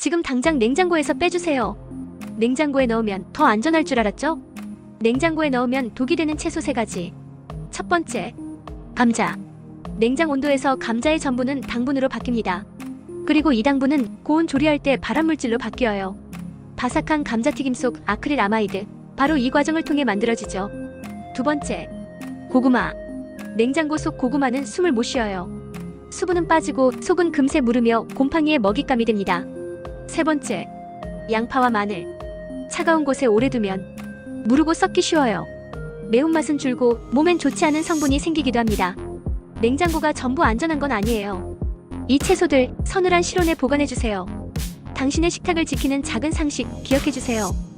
지금 당장 냉장고에서 빼주세요. 냉장고에 넣으면 더 안전할 줄 알았죠? 냉장고에 넣으면 독이 되는 채소 3가지. 첫 번째, 감자. 냉장 온도에서 감자의 전분은 당분으로 바뀝니다. 그리고 이 당분은 고온 조리할 때 발암물질로 바뀌어요. 바삭한 감자튀김 속 아크릴아마이드, 바로 이 과정을 통해 만들어지죠. 두 번째, 고구마. 냉장고 속 고구마는 숨을 못 쉬어요. 수분은 빠지고 속은 금세 무르며 곰팡이의 먹잇감이 됩니다. 세 번째, 양파와 마늘. 차가운 곳에 오래 두면 무르고 썩기 쉬워요. 매운맛은 줄고 몸엔 좋지 않은 성분이 생기기도 합니다. 냉장고가 전부 안전한 건 아니에요. 이 채소들 서늘한 실온에 보관해주세요. 당신의 식탁을 지키는 작은 상식 기억해주세요.